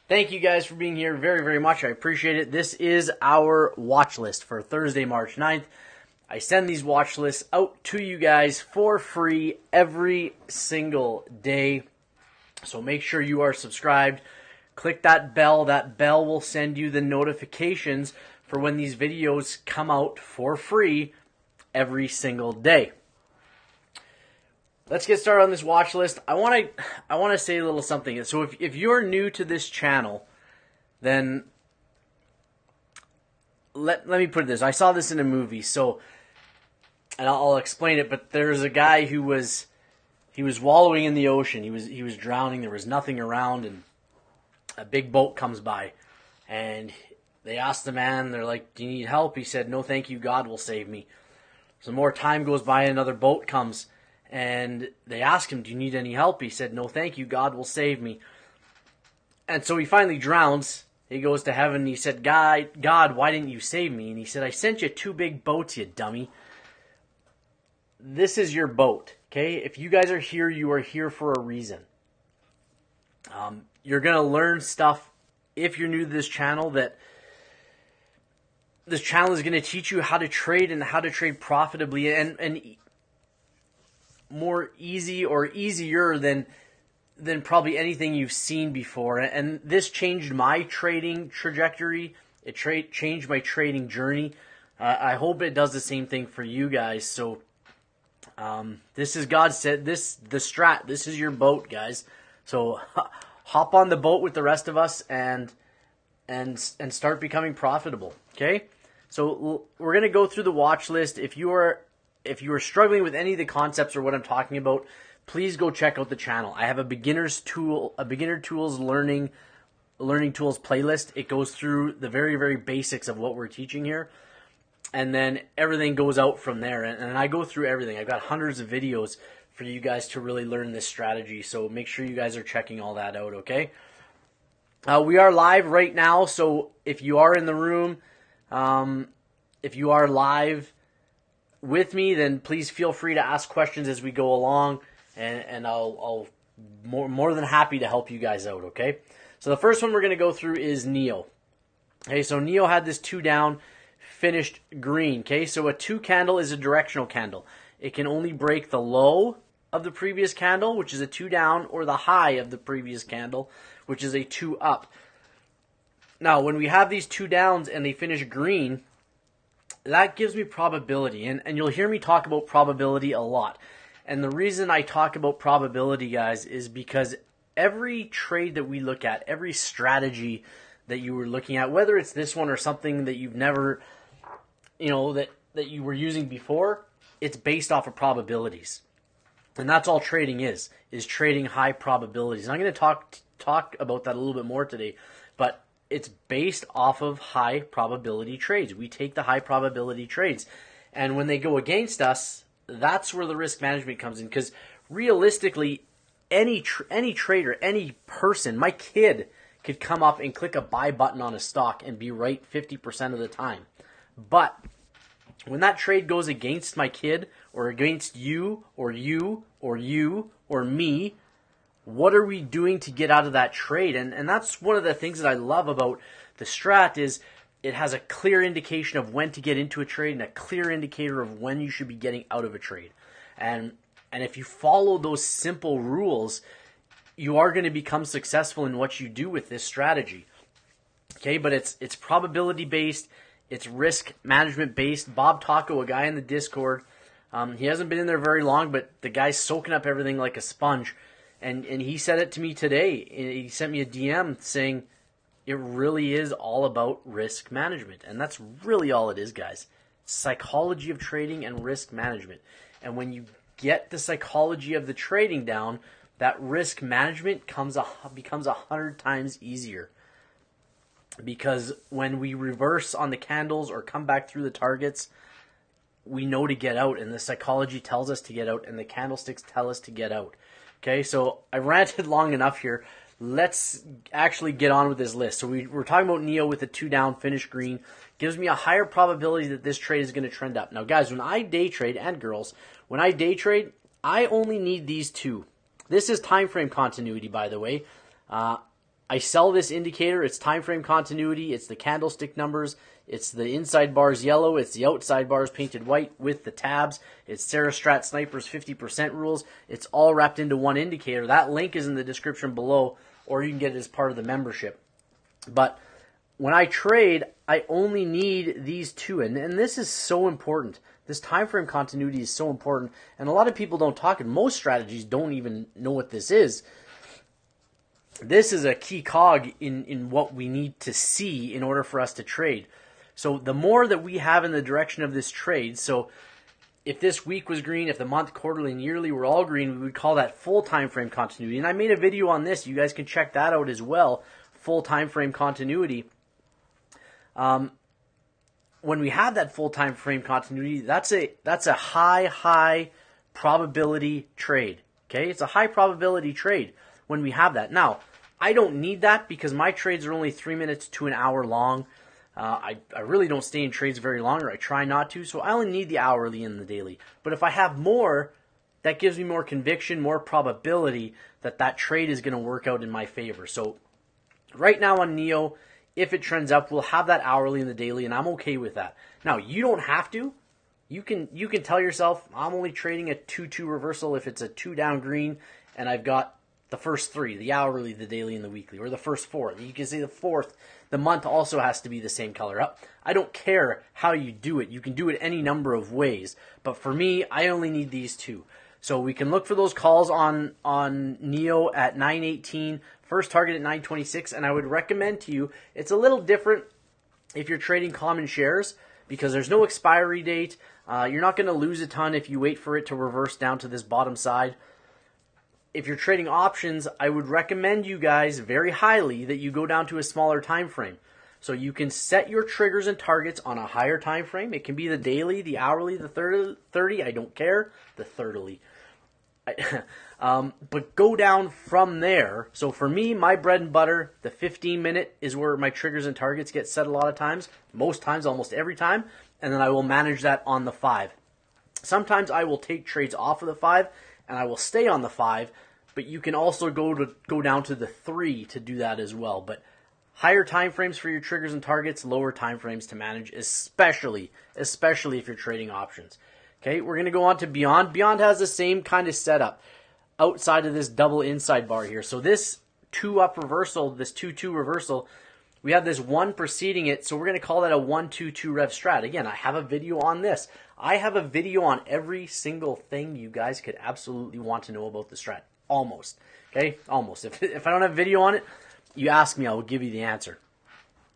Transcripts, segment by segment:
Thank you guys for being here very, very much. I appreciate it. This is our watch list for Thursday, March 9th. I send these watch lists out to you guys for free every single day. So make sure you are subscribed. Click that bell. That bell will send you the notifications for when these videos come out for free every single day. Let's get started on this watch list. I want to say a little something. So if you're new to this channel, then let me put it this. I saw this in a movie, and I'll explain it. But there's a guy who was wallowing in the ocean. He was drowning. There was nothing around, and a big boat comes by, and they asked the man. They're like, "Do you need help?" He said, "No, thank you. God will save me." Some more time goes by, another boat comes. And they ask him, "Do you need any help?" He said, "No, thank you. God will save me." And so he finally drowns. He goes to heaven. And he said, God, why didn't you save me?" And he said, "I sent you 2 big boats, you dummy. This is your boat, okay? If you guys are here, you are here for a reason. You're going to learn stuff if you're new to this channel that this channel is going to teach you how to trade and how to trade profitably and more easy or easier than probably anything you've seen before. And this changed my trading trajectory. It changed my trading journey. I hope it does the same thing for you guys. So this is God said, the Strat. This is your boat, guys. So hop on the boat with the rest of us and start becoming profitable. Okay? So we're going to go through the watch list. If you are struggling with any of the concepts or what I'm talking about, please go check out the channel. I have a beginner tools learning tools playlist. It goes through the very, very basics of what we're teaching here, and then everything goes out from there. And I go through everything. I've got hundreds of videos for you guys to really learn this strategy. So make sure you guys are checking all that out. Okay. We are live right now, so if you are in the room, if you are live with me, then please feel free to ask questions as we go along, and I'll more than happy to help you guys out, okay? So the first one we're going to go through is NEO. Okay, so NEO had this 2 down, finished green, okay? So a 2 candle is a directional candle. It can only break the low of the previous candle, which is a 2 down, or the high of the previous candle, which is a 2 up. Now, when we have these 2 downs and they finish green, that gives me probability, and you'll hear me talk about probability a lot. And the reason I talk about probability, guys, is because every trade that we look at, every strategy that you were looking at, whether it's this one or something that you've never, that you were using before, it's based off of probabilities. And that's all trading is trading high probabilities. And I'm going to talk about that a little bit more today, but it's based off of high probability trades. We take the high probability trades. And when they go against us, that's where the risk management comes in. Because realistically, any trader, any person, my kid could come up and click a buy button on a stock and be right 50% of the time. But when that trade goes against my kid or against you or you or you or me, what are we doing to get out of that trade? And that's one of the things that I love about the Strat is it has a clear indication of when to get into a trade and a clear indicator of when you should be getting out of a trade. And if you follow those simple rules, you are going to become successful in what you do with this strategy. Okay, but it's probability based, it's risk management based. Bob Taco, a guy in the Discord, he hasn't been in there very long, but the guy's soaking up everything like a sponge. And he said it to me today. He sent me a DM saying it really is all about risk management. And that's really all it is, guys. Psychology of trading and risk management. And when you get the psychology of the trading down, that risk management becomes 100 times easier. Because when we reverse on the candles or come back through the targets, we know to get out. And the psychology tells us to get out. And the candlesticks tell us to get out. Okay, so I ranted long enough here. Let's actually get on with this list. So we're talking about NEO with a 2 down, finish green. Gives me a higher probability that this trade is going to trend up. Now, guys, when I day trade, and girls, when I day trade, I only need these 2. This is time frame continuity, by the way. I sell this indicator. It's time frame continuity. It's the candlestick numbers. It's the inside bars yellow. It's the outside bars painted white with the tabs. It's Sarah Strat Sniper's 50% rules. It's all wrapped into one indicator. That link is in the description below, or you can get it as part of the membership. But when I trade, I only need these two, and this is so important. This time frame continuity is so important, and a lot of people don't talk, and most strategies don't even know what this is. This is a key cog in what we need to see in order for us to trade. So the more that we have in the direction of this trade, so if this week was green, if the month, quarterly, and yearly were all green, we would call that full time frame continuity. And I made a video on this. You guys can check that out as well, full time frame continuity. When we have that full time frame continuity, that's a high probability trade. Okay, it's a high probability trade when we have that. Now, I don't need that because my trades are only 3 minutes to an hour long. I really don't stay in trades very long, or I try not to, so I only need the hourly and the daily. But if I have more, that gives me more conviction, more probability that that trade is going to work out in my favor. So right now on NEO, if it trends up, we'll have that hourly and the daily, and I'm okay with that. Now, you don't have to. You can tell yourself, I'm only trading a 2-2 reversal if it's a 2 down green, and I've got the first 3, the hourly, the daily, and the weekly, or the first 4. You can say the fourth. The month also has to be the same color up. I don't care how you do it. You can do it any number of ways. But for me, I only need these two. So we can look for those calls on NEO at 9:18, first target at 9:26, and I would recommend to you, it's a little different if you're trading common shares because there's no expiry date. You're not going to lose a ton if you wait for it to reverse down to this bottom side. If you're trading options, I would recommend you guys very highly that you go down to a smaller time frame. So you can set your triggers and targets on a higher time frame. It can be the daily, the hourly, the 30, I don't care, the thirdly. But go down from there. So for me, my bread and butter, the 15-minute is where my triggers and targets get set a lot of times. Most times, almost every time. And then I will manage that on the 5. Sometimes I will take trades off of the 5 and I will stay on the 5, but you can also go down to the 3 to do that as well. But higher time frames for your triggers and targets, lower time frames to manage, especially if you're trading options. Okay, we're going to go on to Beyond. Beyond has the same kind of setup outside of this double inside bar here. So this 2-up reversal, this 2-2 reversal, we have this 1 preceding it, so we're going to call that a 1-2-2 rev strat. Again, I have a video on this. I have a video on every single thing you guys could absolutely want to know about the strat. Almost. Okay? Almost. If I don't have a video on it, you ask me, I will give you the answer.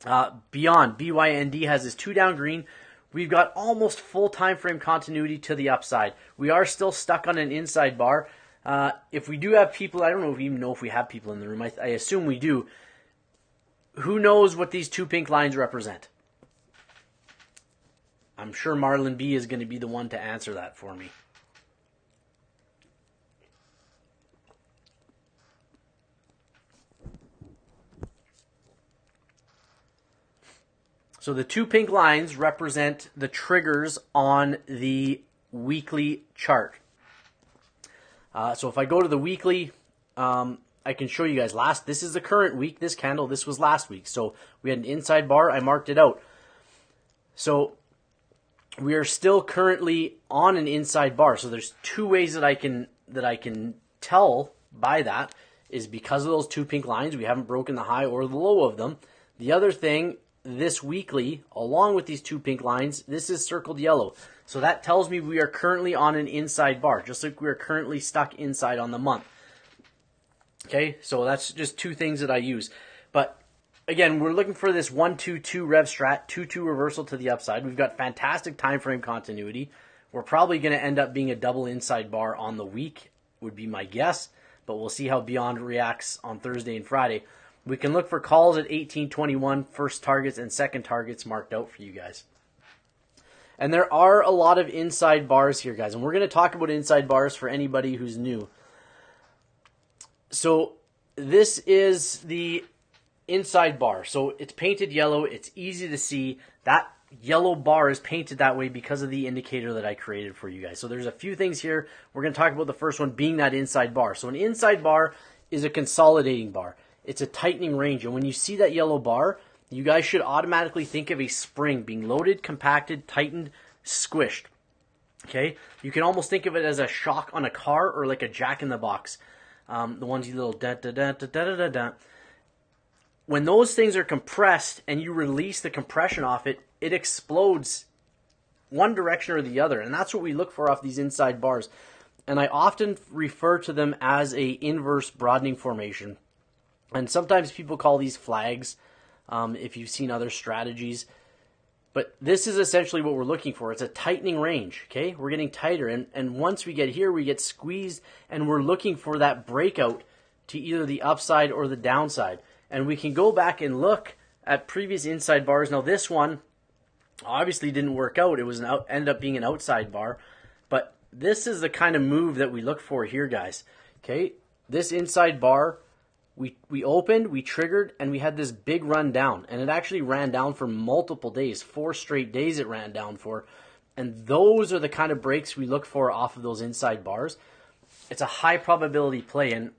Beyond, BYND, has this 2 down green. We've got almost full time frame continuity to the upside. We are still stuck on an inside bar. If we do have people, I don't know if we even know if we have people in the room. I assume we do. Who knows what these 2 pink lines represent? I'm sure Marlon B is going to be the one to answer that for me. So the 2 pink lines represent the triggers on the weekly chart. So if I go to the weekly, I can show you guys this is the current week, this candle, this was last week. So we had an inside bar, I marked it out. So we are still currently on an inside bar. So there's 2 ways that I can tell by that is because of those 2 pink lines, we haven't broken the high or the low of them. The other thing, this weekly, along with these 2 pink lines, this is circled yellow. So that tells me we are currently on an inside bar, just like we are currently stuck inside on the month. Okay, so that's just 2 things that I use. But again, we're looking for this 1-2-2 rev strat, 2-2 reversal to the upside. We've got fantastic time frame continuity. We're probably going to end up being a double inside bar on the week, would be my guess. But we'll see how Beyond reacts on Thursday and Friday. We can look for calls at 18:21, first targets and second targets marked out for you guys. And there are a lot of inside bars here, guys. And we're going to talk about inside bars for anybody who's new. So this is the inside bar. So it's painted yellow. It's easy to see. That yellow bar is painted that way because of the indicator that I created for you guys. So there's a few things here. We're going to talk about the first one being that inside bar. So an inside bar is a consolidating bar. it's a tightening range. And when you see that yellow bar, you guys should automatically think of a spring being loaded, compacted, tightened, squished. Okay? You can almost think of it as a shock on a car or like a jack-in-the-box. The ones you little da-da-da-da-da-da-da. When those things are compressed and you release the compression off it, it explodes one direction or the other. And that's what we look for off these inside bars. And I often refer to them as a inverse broadening formation. And sometimes people call these flags, if you've seen other strategies. But this is essentially what we're looking for. It's a tightening range, okay? We're getting tighter. And once we get here, we get squeezed, and we're looking for that breakout to either the upside or the downside. And we can go back and look at previous inside bars. Now, this one obviously didn't work out. It was ended up being an outside bar. But this is the kind of move that we look for here, guys. Okay? This inside bar, we opened, we triggered, and we had this big run down. And it actually ran down for multiple days. 4 straight days it ran down for. And those are the kind of breaks we look for off of those inside bars. It's a high probability play. And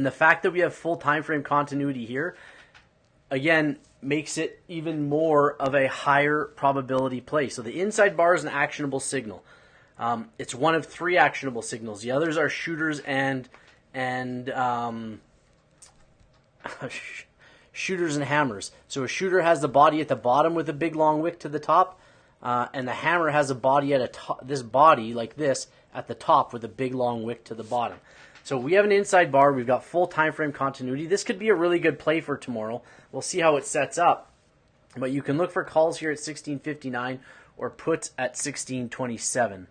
the fact that we have full time frame continuity here, again, makes it even more of a higher probability play. So the inside bar is an actionable signal. It's one of 3 actionable signals. The others are shooters and shooters and hammers. So a shooter has the body at the bottom with a big long wick to the top, and the hammer has a body at this body like this at the top with a big long wick to the bottom. So we have an inside bar. We've got full time frame continuity. This could be a really good play for tomorrow. We'll see how it sets up. But you can look for calls here at 16.59 or puts at 16.27.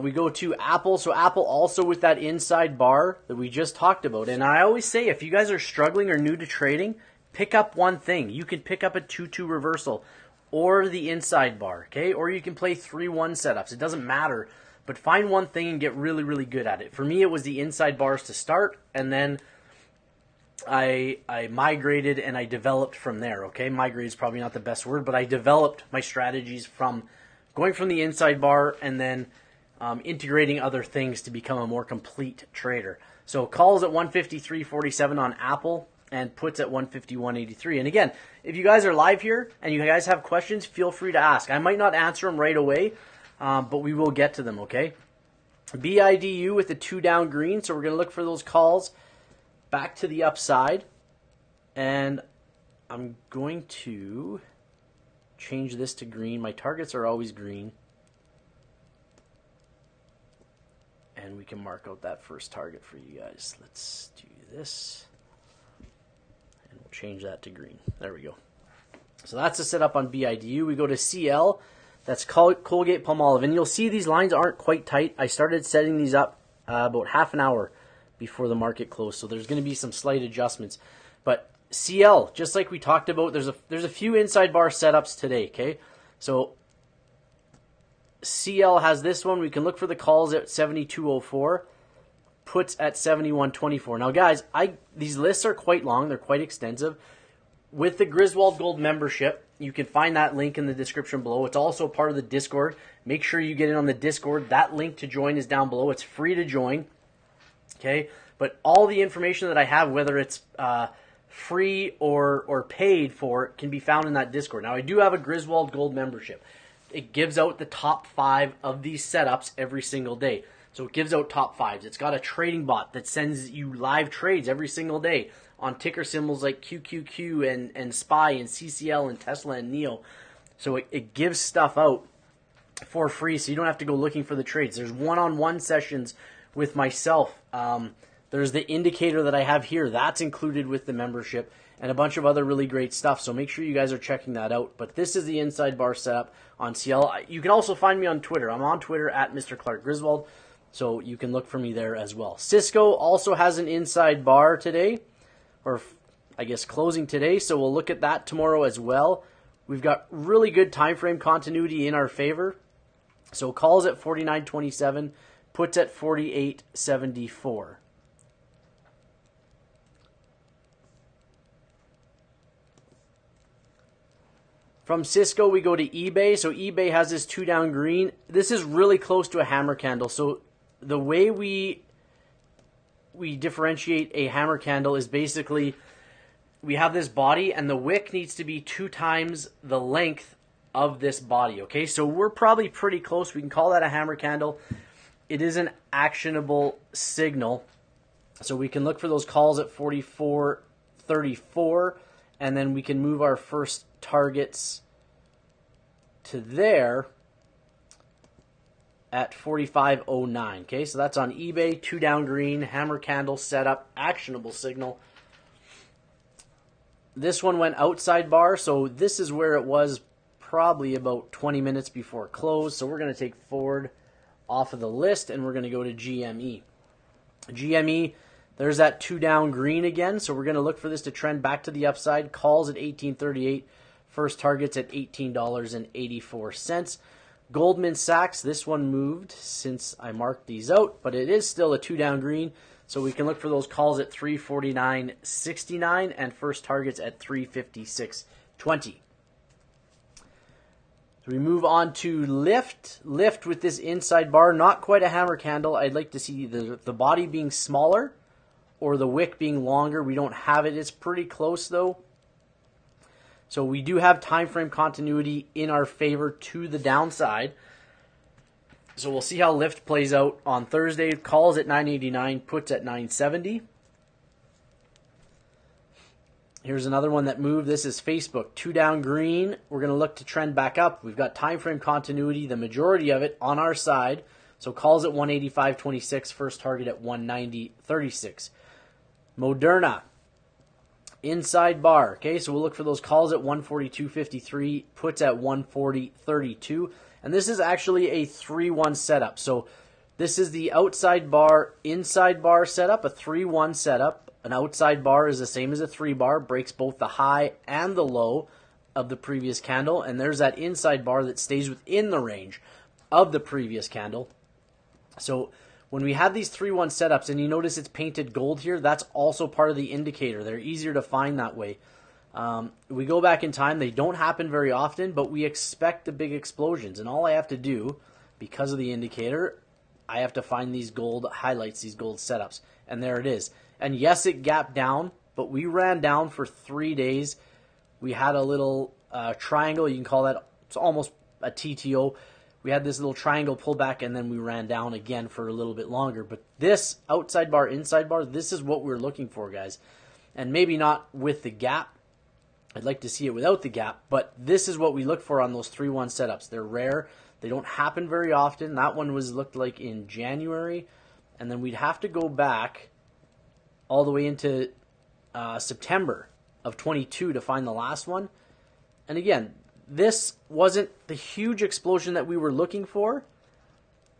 We go to Apple. So Apple also with that inside bar that we just talked about. And I always say, if you guys are struggling or new to trading, pick up one thing. You can pick up a 2-2 reversal or the inside bar, okay? Or you can play 3-1 setups. It doesn't matter. But find one thing and get really, really good at it. For me, it was the inside bars to start, and then I migrated and I developed from there, okay? Migrate is probably not the best word, but I developed my strategies from going from the inside bar and then integrating other things to become a more complete trader. So calls at 153.47 on Apple and puts at 151.83. And again, if you guys are live here and you guys have questions, feel free to ask. I might not answer them right away, but we will get to them, okay? BIDU with the 2 down green, so we're going to look for those calls back to the upside. And I'm going to change this to green. My targets are always green. And we can mark out that first target for you guys. Let's do this. And we'll change that to green. There we go. So that's the setup on BIDU. We go to CL. That's Colgate Palmolive. And you'll see these lines aren't quite tight. I started setting these up about half an hour before the market closed. So there's going to be some slight adjustments. But CL, just like we talked about, there's a few inside bar setups today, okay? So CL has this one. We can look for the calls at 72.04, puts at 71.24. Now, guys, these lists are quite long. They're quite extensive. With the Griswold Gold membership, you can find that link in the description below. It's also part of the Discord. Make sure you get in on the Discord. That link to join is down below. It's free to join, okay? But all the information that I have, whether it's free or paid for, can be found in that Discord. Now, I do have a Griswold Gold membership. It gives out the top 5 of these setups every single day. So it gives out top 5s. It's got a trading bot that sends you live trades every single day on ticker symbols like QQQ and SPY and CCL and Tesla and NEO. So it gives stuff out for free, so you don't have to go looking for the trades. There's one-on-one sessions with myself. There's the indicator that I have here. That's included with the membership, and a bunch of other really great stuff. So make sure you guys are checking that out. But this is the inside bar setup on CL. You can also find me on Twitter. I'm on Twitter at Mr. Clark Griswold, so you can look for me there as well. Cisco also has an inside bar today, or I guess closing today, so we'll look at that tomorrow as well. We've got really good time frame continuity in our favor. So calls at 49.27, puts at 48.74. From Cisco, we go to eBay. So eBay has this 2 down green. This is really close to a hammer candle. So the way we differentiate a hammer candle is basically we have this body and the wick needs to be 2 times the length of this body. Okay, so we're probably pretty close. We can call that a hammer candle. It is an actionable signal. So we can look for those calls at 44.34, and then we can move our first targets to there at 45.09. Okay, so that's on eBay, 2 down green, hammer candle setup, actionable signal. This one went outside bar, so this is where it was probably about 20 minutes before close. So we're going to take Ford off of the list, and we're going to go to GME. GME, there's that 2 down green again, so we're going to look for this to trend back to the upside. Calls at 18.38, first targets at $18.84. Goldman Sachs, this one moved since I marked these out, but it is still a 2 down green, so we can look for those calls at 349.69 and first targets at 356.20. So we move on to Lyft. Lyft with this inside bar, not quite a hammer candle. I'd like to see the body being smaller or the wick being longer. We don't have it. It's pretty close though. So we do have time frame continuity in our favor to the downside. So we'll see how Lyft plays out on Thursday. Calls at 989, puts at 970. Here's another one that moved. This is Facebook, 2 down green. We're going to look to trend back up. We've got time frame continuity, the majority of it on our side. So calls at 185.26, first target at 190.36. Moderna, inside bar. Okay, so we'll look for those calls at 142.53, puts at 140.32. And this is actually a 3-1 setup. So this is the outside bar, inside bar setup, a 3-1 setup. An outside bar is the same as a 3 bar, breaks both the high and the low of the previous candle. And there's that inside bar that stays within the range of the previous candle. So when we have these 3-1 setups, and you notice it's painted gold here, that's also part of the indicator. They're easier to find that way. We go back in time, they don't happen very often, but we expect the big explosions. And all I have to do, because of the indicator, I have to find these gold highlights, these gold setups. And there it is. And yes, it gapped down, but we ran down for 3 days. We had a little triangle, you can call that, it's almost a TTO. We had this little triangle pullback, and then we ran down again for a little bit longer. But this outside bar, inside bar, this is what we're looking for, guys. And maybe not with the gap. I'd like to see it without the gap, but this is what we look for on those 3-1 setups. They're rare. They don't happen very often. That one looked like in January, and then we'd have to go back all the way into September of 22 to find the last one. And again, this wasn't the huge explosion that we were looking for.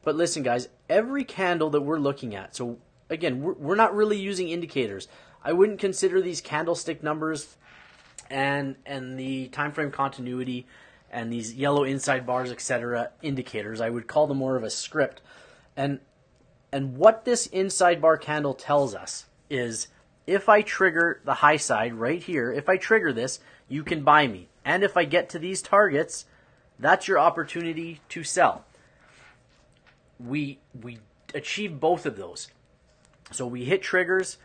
But listen, guys, every candle that we're looking at, so again, we're not really using indicators. I wouldn't consider these candlestick numbers and the time frame continuity and these yellow inside bars, etc., indicators. I would call them more of a script. And what this inside bar candle tells us is if I trigger the high side right here, if I trigger this, you can buy me. And if I get to these targets, that's your opportunity to sell. We achieved both of those. So we hit triggers,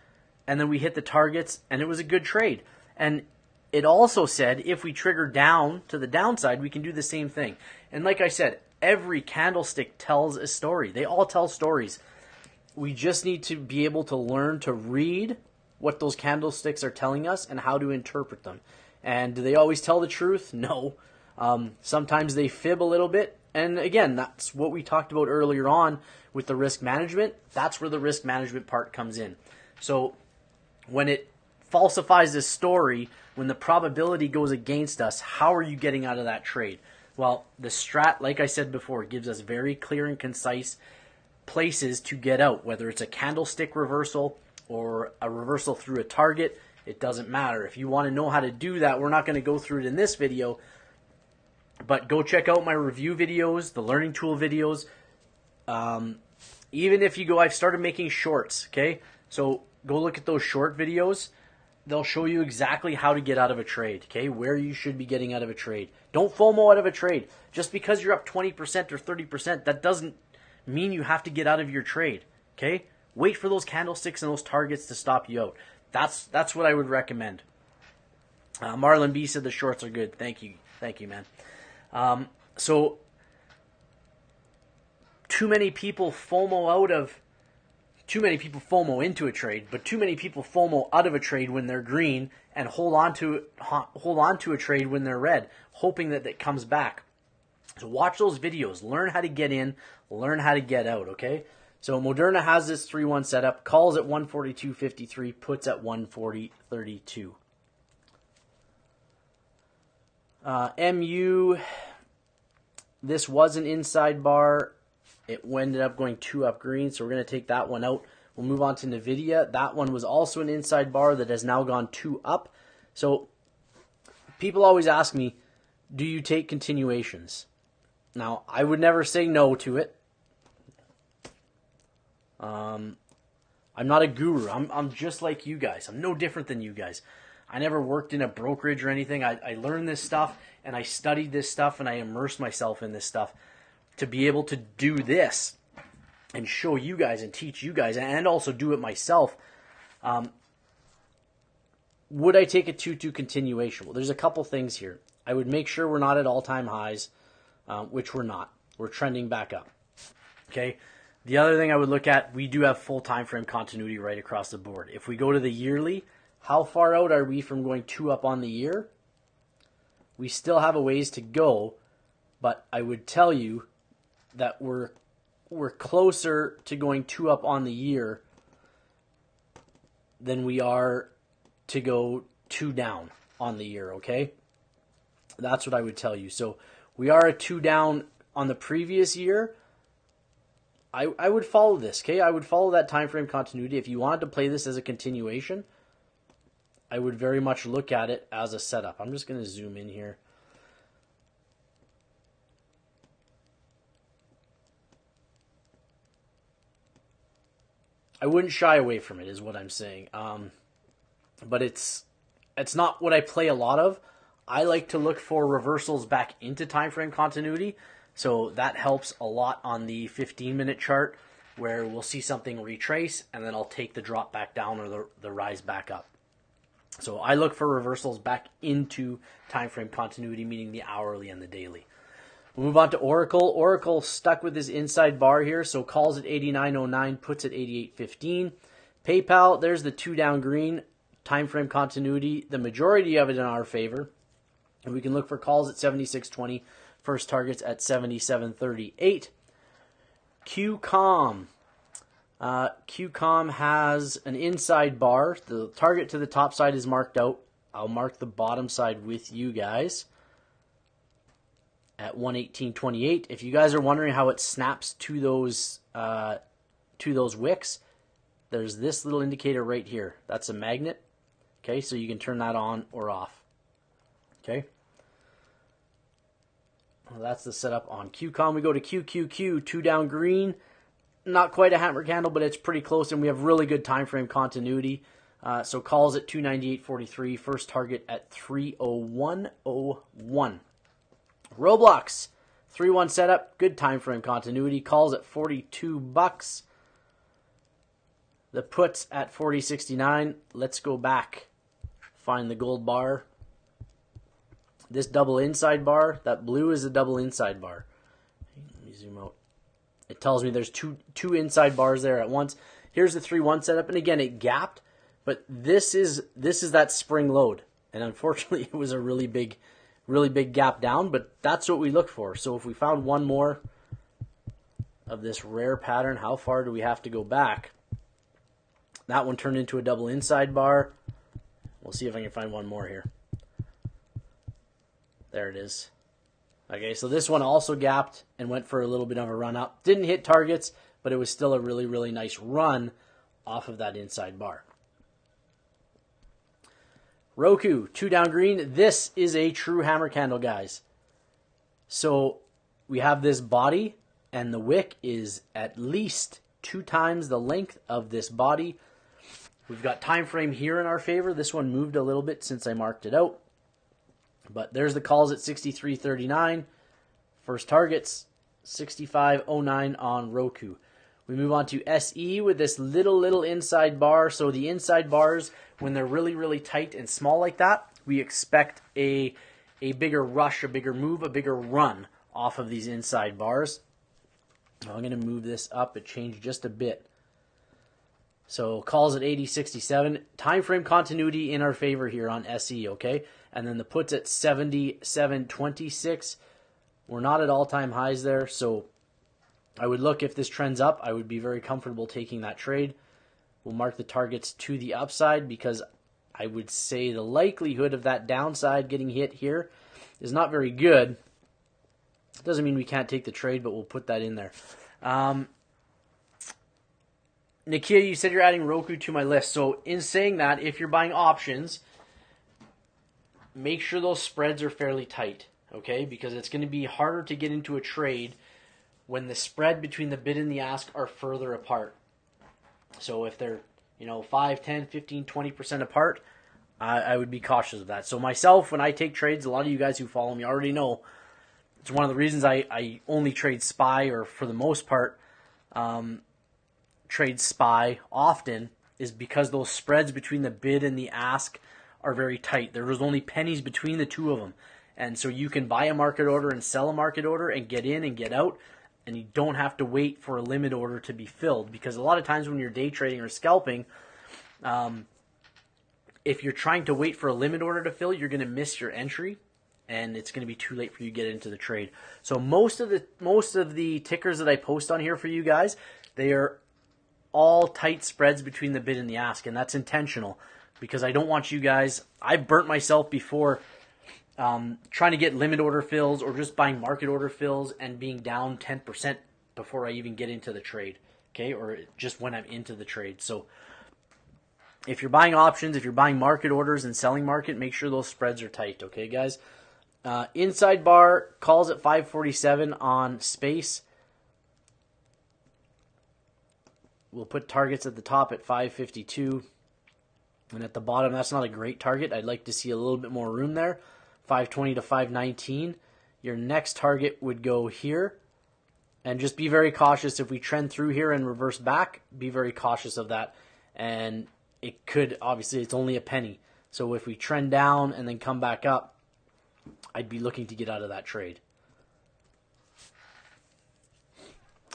and then we hit the targets, and it was a good trade. And it also said if we trigger down to the downside, we can do the same thing. And like I said, every candlestick tells a story. They all tell stories. We just need to be able to learn to read what those candlesticks are telling us and how to interpret them. And do they always tell the truth? No. Sometimes they fib a little bit. And again, that's what we talked about earlier on with the risk management. That's where the risk management part comes in. So when it falsifies this story, when the probability goes against us, how are you getting out of that trade? Well, the Strat, like I said before, gives us very clear and concise places to get out, whether it's a candlestick reversal or a reversal through a target. It doesn't matter. If you want to know how to do that, we're not going to go through it in this video, but go check out my review videos, the learning tool videos. Even if you go, I've started making shorts, okay? So go look at those short videos. they'll show you exactly how to get out of a trade, okay? Where you should be getting out of a trade. Don't FOMO out of a trade. Just because you're up 20% or 30%, that doesn't mean you have to get out of your trade, okay? Wait for those candlesticks and those targets to stop you out. That's what I would recommend. Marlon B said the shorts are good. Thank you, man. So too many people FOMO into a trade, but too many people FOMO out of a trade when they're green and hold on to a trade when they're red, hoping that it comes back. So watch those videos. Learn how to get in. Learn how to get out, okay? So Moderna has this 3-1 setup, calls at 142.53, puts at 140.32. MU, this was an inside bar. It ended up going 2 up green, so we're going to take that one out. We'll move on to NVIDIA. That one was also an inside bar that has now gone 2 up. So people always ask me, do you take continuations? Now, I would never say no to it. I'm not a guru. I'm just like you guys. I'm no different than you guys. I never worked in a brokerage or anything. I learned this stuff, and I studied this stuff, and I immersed myself in this stuff to be able to do this and show you guys and teach you guys and also do it myself. Would I take a 2-2 continuation? Well, there's a couple things here. I would make sure we're not at all-time highs, which we're not. We're trending back up. Okay. The other thing I would look at, we do have full time frame continuity right across the board. If we go to the yearly, how far out are we from going 2 up on the year? We still have a ways to go, but I would tell you that we're closer to going 2 up on the year than we are to go 2 down on the year, okay? That's what I would tell you. So we are a 2 down on the previous year. I would follow this, okay? I would follow that time frame continuity. If you wanted to play this as a continuation, I would very much look at it as a setup. I'm just going to zoom in here. I wouldn't shy away from it, is what I'm saying. But it's not what I play a lot of. I like to look for reversals back into time frame continuity. So that helps a lot on the 15-minute chart, where we'll see something retrace, and then I'll take the drop back down or the rise back up. So I look for reversals back into time frame continuity, meaning the hourly and the daily. We'll move on to Oracle. Oracle stuck with this inside bar here, so calls at 89.09, puts at 88.15. PayPal, there's the 2 down green, time frame continuity, the majority of it in our favor. And we can look for calls at 76.20. First targets at 77.38. QCOM. QCOM has an inside bar. The target to the top side is marked out. I'll mark the bottom side with you guys at 118.28. If you guys are wondering how it snaps to those wicks, there's this little indicator right here. That's a magnet. Okay, so you can turn that on or off. Okay. Well, that's the setup on QCOM. We go to QQQ, 2 down green. Not quite a hammer candle, but it's pretty close, and we have really good time frame continuity. So calls at 298.43, first target at 301.01. Roblox, 3-1 setup, good time frame continuity, calls at $42. The puts at 40.69. Let's go back, find the gold bar. This double inside bar, that blue is a double inside bar. Let me zoom out. It tells me there's two inside bars there at once. Here's the 3-1 setup, and again, it gapped, but this is that spring load, and unfortunately, it was a really big gap down. But that's what we look for. So if we found one more of this rare pattern, how far do we have to go back? That one turned into a double inside bar. We'll see if I can find one more here. There it is. Okay, so this one also gapped and went for a little bit of a run up. Didn't hit targets, but it was still a really, really nice run off of that inside bar. Roku, 2 down green. This is a true hammer candle, guys. So we have this body, and the wick is at least 2 times the length of this body. We've got time frame here in our favor. This one moved a little bit since I marked it out. But there's the calls at 63.39. First targets, 65.09 on Roku. We move on to SE with this little inside bar. So the inside bars, when they're really tight and small like that, we expect a bigger rush, a bigger move, a bigger run off of these inside bars. I'm going to move this up. It changed just a bit. So calls at 80.67. Time frame continuity in our favor here on SE, okay? And then the puts at 77.26. We're not at all-time highs there, so I would look, if this trends up, I would be very comfortable taking that trade. We'll mark the targets to the upside because I would say the likelihood of that downside getting hit here is not very good. Doesn't mean we can't take the trade, but we'll put that in there. Nakia, you said you're adding Roku to my list. So in saying that, if you're buying options, make sure those spreads are fairly tight, okay? Because it's going to be harder to get into a trade when the spread between the bid and the ask are further apart. So if they're, 5, 10, 15, 20% apart, I would be cautious of that. So myself, when I take trades, a lot of you guys who follow me already know, it's one of the reasons I only trade SPY, or for the most part, trade SPY often, is because those spreads between the bid and the ask are very tight. There's only pennies between the two of them. And so you can buy a market order and sell a market order and get in and get out, and you don't have to wait for a limit order to be filled. Because a lot of times when you're day trading or scalping, if you're trying to wait for a limit order to fill, you're going to miss your entry, and it's going to be too late for you to get into the trade. So most of the tickers that I post on here for you guys, they are all tight spreads between the bid and the ask, and that's intentional because I don't want you guys. I've burnt myself before trying to get limit order fills or just buying market order fills and being down 10% before I even get into the trade, okay, or just when I'm into the trade. So if you're buying options, if you're buying market orders and selling market, make sure those spreads are tight, okay, guys? Inside bar calls at 547 on space. We'll put targets at the top at 552. And at the bottom, that's not a great target. I'd like to see a little bit more room there. 520 to 519. Your next target would go here. And just be very cautious if we trend through here and reverse back. Be very cautious of that. And it could, obviously, it's only a penny. So if we trend down and then come back up, I'd be looking to get out of that trade.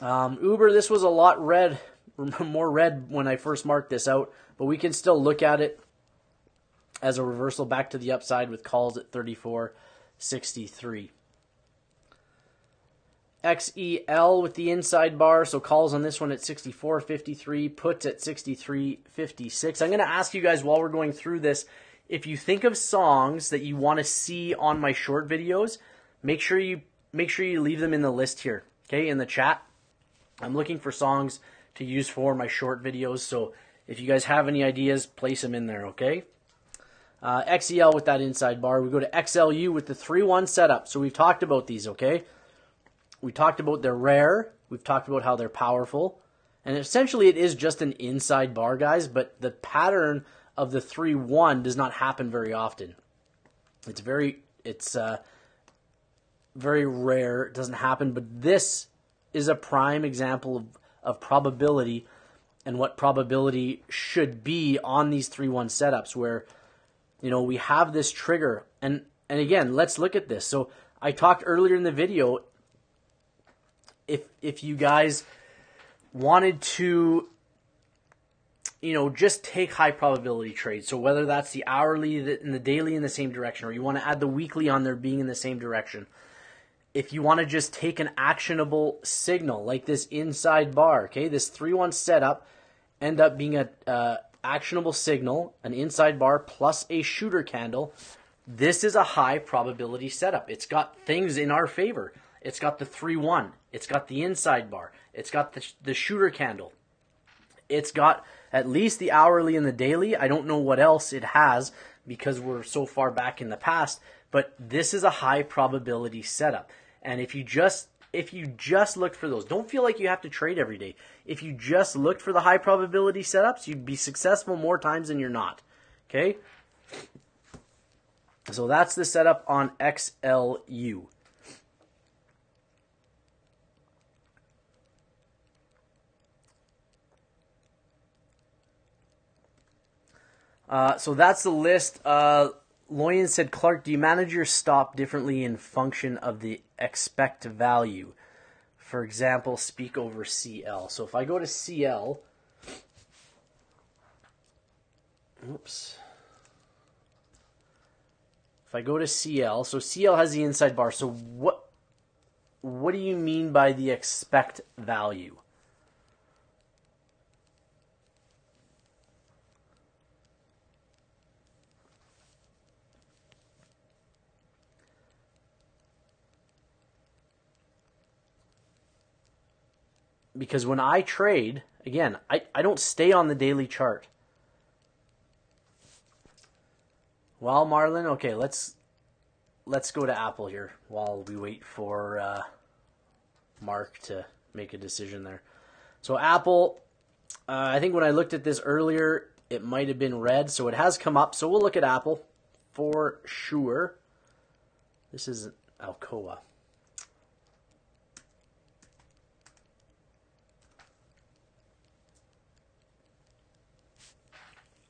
Uber, this was a lot more red when I first marked this out, but we can still look at it as a reversal back to the upside with calls at 34.63. XEL with the inside bar, so calls on this one at 64.53, puts at 63.56. I'm going to ask you guys while we're going through this, if you think of songs that you want to see on my short videos, make sure you leave them in the list here, okay, in the chat. I'm looking for songs to use for my short videos, so if you guys have any ideas, place them in there, okay? XEL with that inside bar. We go to XLU with the 3-1 setup. So we've talked about these, okay? We talked about they're rare. We've talked about how they're powerful. And essentially it is just an inside bar, guys, but the pattern of the 3-1 does not happen very often. It's very rare. It doesn't happen, but this is a prime example of probability and what probability should be on these 3-1 setups where, we have this trigger. And again, let's look at this. So I talked earlier in the video, if you guys wanted to, just take high probability trades. So whether that's the hourly and the daily in the same direction, or you want to add the weekly on there being in the same direction. If you want to just take an actionable signal like this inside bar, okay, this 3-1 setup end up being a actionable signal, an inside bar plus a shooter candle. This is a high probability setup. It's got things in our favor. It's got the 3-1. It's got the inside bar. It's got the shooter candle. It's got at least the hourly and the daily. I don't know what else it has because we're so far back in the past, but this is a high probability setup. And if you just if you just looked for those, don't feel like you have to trade every day. If you just looked for the high probability setups, you'd be successful more times than you're not. Okay? So that's the setup on XLU. So that's the list. Loyan said, Clark, do you manage your stop differently in function of the expect value? For example, speak over CL. So if I go to CL, oops. If I go to CL, so CL has the inside bar. So what do you mean by the expect value? Because when I trade, again, I don't stay on the daily chart. Well, Marlon, okay, let's go to Apple here while we wait for Mark to make a decision there. So Apple, I think when I looked at this earlier, it might have been red, so it has come up. So we'll look at Apple for sure. This is Alcoa.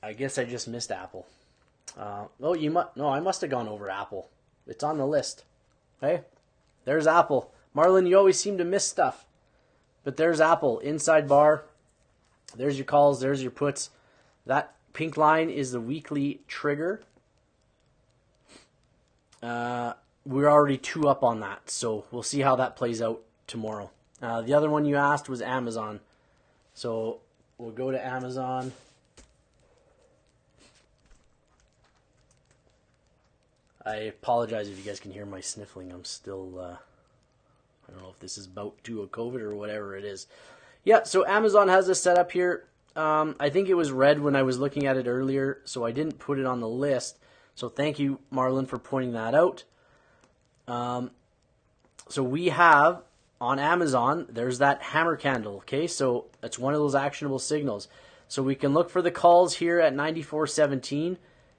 I guess I just missed Apple. I must have gone over Apple. It's on the list. Hey, there's Apple. Marlon, you always seem to miss stuff. But there's Apple, inside bar. There's your calls, there's your puts. That pink line is the weekly trigger. We're already 2 up on that, so we'll see how that plays out tomorrow. The other one you asked was Amazon. So we'll go to Amazon. I apologize if you guys can hear my sniffling. I'm still, I don't know if this is bout to a COVID or whatever it is. Yeah, so Amazon has this set up here. I think it was red when I was looking at it earlier, so I didn't put it on the list. So thank you, Marlon, for pointing that out. So we have, on Amazon, there's that hammer candle, okay? So that's one of those actionable signals. So we can look for the calls here at 94.17.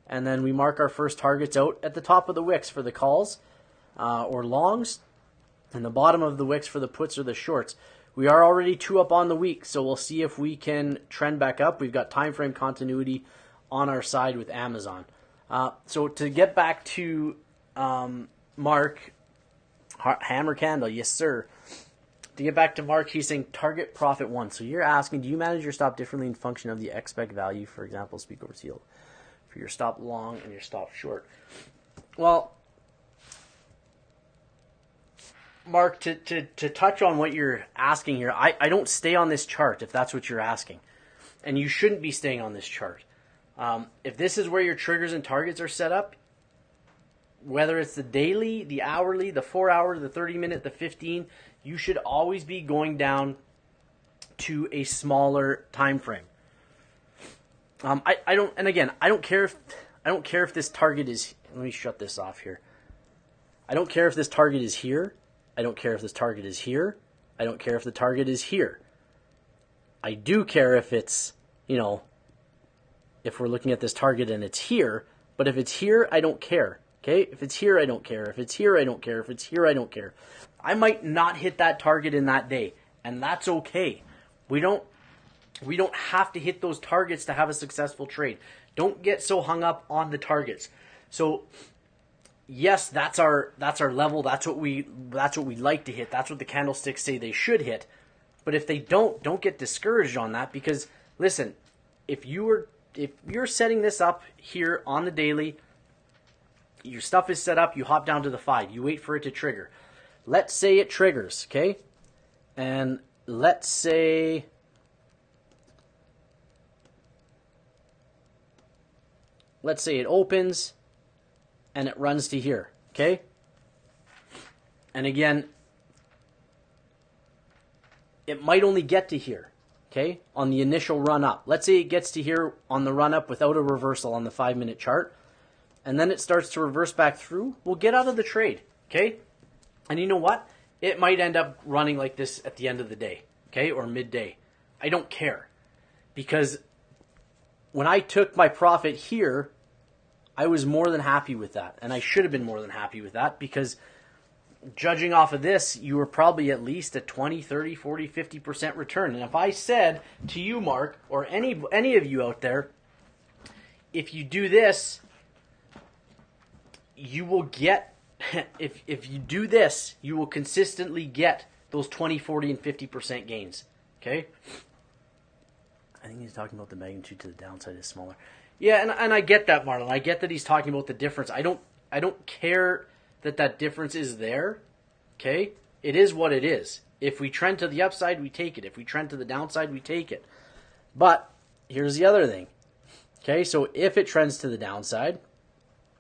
And then we mark our first targets out at the top of the wicks for the calls or longs, and the bottom of the wicks for the puts or the shorts. We are already 2 up on the week, so we'll see if we can trend back up. We've got time frame continuity on our side with Amazon. So to get back to Mark, hammer candle, yes sir. To get back to Mark, he's saying target profit 1. So you're asking, do you manage your stop differently in function of the expect value? For example, speak over seal. For your stop long and your stop short. Well, Mark, to touch on what you're asking here, I don't stay on this chart if that's what you're asking. And you shouldn't be staying on this chart. If this is where your triggers and targets are set up, whether it's the daily, the hourly, the 4-hour, the 30-minute, the 15, you should always be going down to a smaller time frame. I don't care if this target is, let me shut this off here. I don't care if this target is here. I don't care if this target is here. I don't care if the target is here. I do care if it's, if we're looking at this target and it's here, but if it's here, I don't care. Okay? If it's here, I don't care. If it's here, I don't care. If it's here, I don't care. I might not hit that target in that day, and that's okay. We don't have to hit those targets to have a successful trade. Don't get so hung up on the targets. So, yes, that's our level. That's what we like to hit. That's what the candlesticks say they should hit. But if they don't get discouraged on that, because listen, if you're setting this up here on the daily, your stuff is set up, you hop down to the 5, you wait for it to trigger. Let's say it triggers, okay? And let's say it opens and it runs to here, okay? And again, it might only get to here, okay, on the initial run up. Let's say it gets to here on the run up without a reversal on the 5-minute chart, and then it starts to reverse back through. We'll get out of the trade, okay? And you know what? it might end up running like this at the end of the day, okay, or midday. I don't care, because when I took my profit here, I was more than happy with that, and I should have been more than happy with that, because judging off of this, you were probably at least a 20, 30, 40, 50% return. And if I said to you, Mark, or any of you out there, if you do this, you will get, if you do this, you will consistently get those 20, 40, and 50% gains. Okay? I think he's talking about the magnitude to the downside is smaller. Yeah, and I get that, Marlon. I get that he's talking about the difference. I don't care that difference is there. Okay? It is what it is. If we trend to the upside, we take it. If we trend to the downside, we take it. But here's the other thing. Okay, so if it trends to the downside,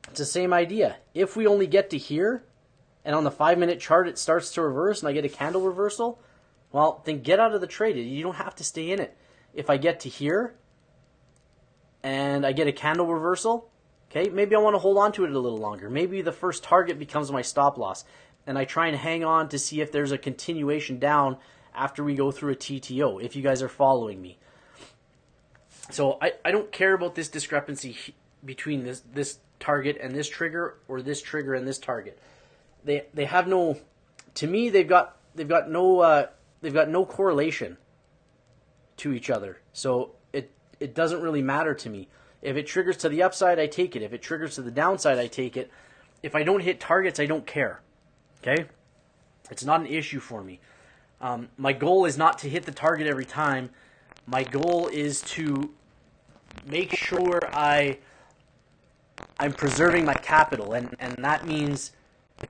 it's the same idea. If we only get to here, and on the 5-minute chart it starts to reverse and I get a candle reversal, well, then get out of the trade. You don't have to stay in it. If I get to here and I get a candle reversal, okay, maybe I want to hold on to it a little longer. Maybe the first target becomes my stop loss, and I try and hang on to see if there's a continuation down after we go through a TTO, if you guys are following me. So I don't care about this discrepancy between this target and this trigger, or this trigger and this target. They have no, to me, they've got no correlation to each other. So it doesn't really matter to me. If it triggers to the upside, I take it. If it triggers to the downside, I take it. If I don't hit targets, I don't care. Okay? It's not an issue for me. My goal is not to hit the target every time. My goal is to make sure I'm preserving my capital. And that means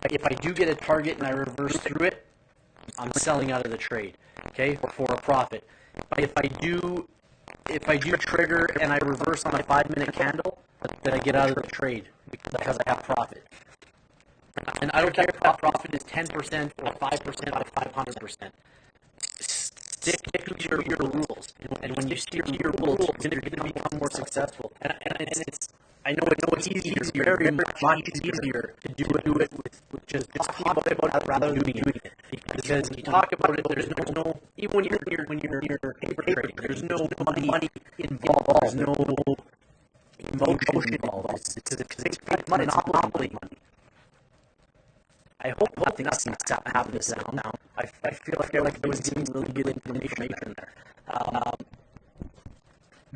if I do get a target and I reverse through it, I'm selling out of the trade, okay, for a profit. If I do trigger and I reverse on a 5-minute candle, then I get out of the trade because I have profit. And I don't care if that profit is 10% or 5% or 500%. Stick to your rules. And when you stick to your rules, you're going to become more successful. And I know it's easier, very much easier to do it with just talking about it rather than doing it. Because when you talk about it, there's no even when you're paper trading, there's no money involved. There's no emotion involved. It's monopoly money. I hope nothing happened to sound now. I feel like I was giving really good information there.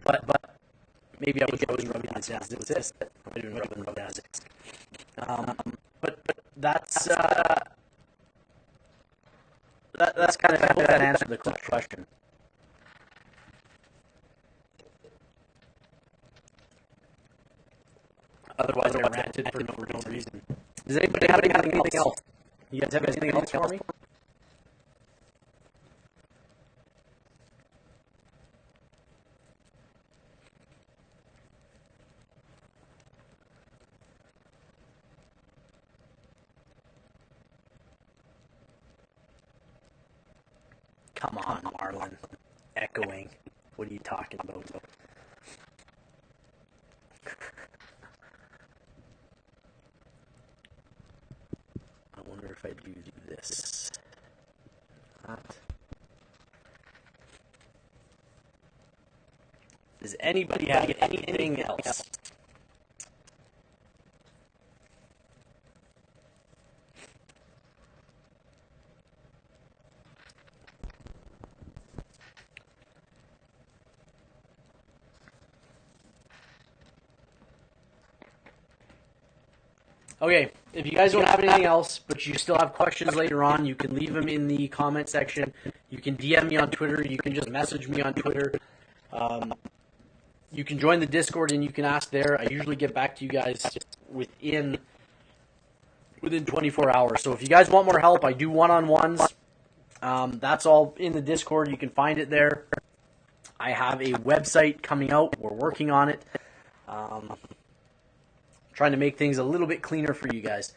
But maybe I was rubbing it as this. I didn't rub it as it. But that's kind of, I hope that answered the question. Otherwise, I ranted for no reason. Does anybody have anything else? You guys have anything else for me? Come on, Marlon. Echoing. What are you talking about? I wonder if I do this. That. Does anybody have anything else? Okay, if you guys don't have anything else, but you still have questions later on, you can leave them in the comment section. You can DM me on Twitter. You can just message me on Twitter. You can join the Discord and you can ask there. I usually get back to you guys within 24 hours. So if you guys want more help, I do one-on-ones. That's all in the Discord. You can find it there. I have a website coming out. We're working on it. Trying to make things a little bit cleaner for you guys.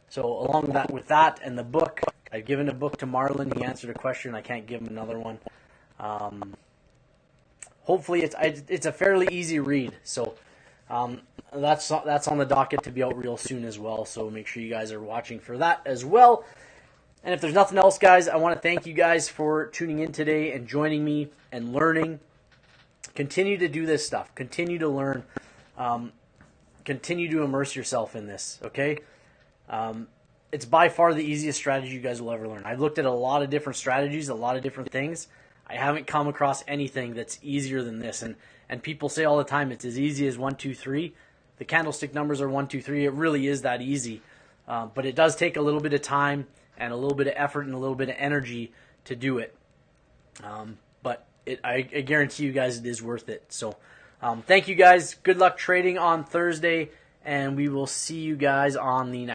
So along with that and the book, I've given a book to Marlon. He answered a question. I can't give him another one. Hopefully it's a fairly easy read. So that's on the docket to be out real soon as well. So make sure you guys are watching for that as well. And if there's nothing else, guys, I want to thank you guys for tuning in today and joining me and learning. Continue to do this stuff. Continue to learn. Continue to immerse yourself in this, okay? It's by far the easiest strategy you guys will ever learn. I've looked at a lot of different strategies, a lot of different things. I haven't come across anything that's easier than this. And people say all the time it's as easy as 1, 2, 3. The candlestick numbers are 1, 2, 3. It really is that easy. But it does take a little bit of time and a little bit of effort and a little bit of energy to do it. But I guarantee you guys it is worth it. So thank you guys. Good luck trading on Thursday, and we will see you guys on the next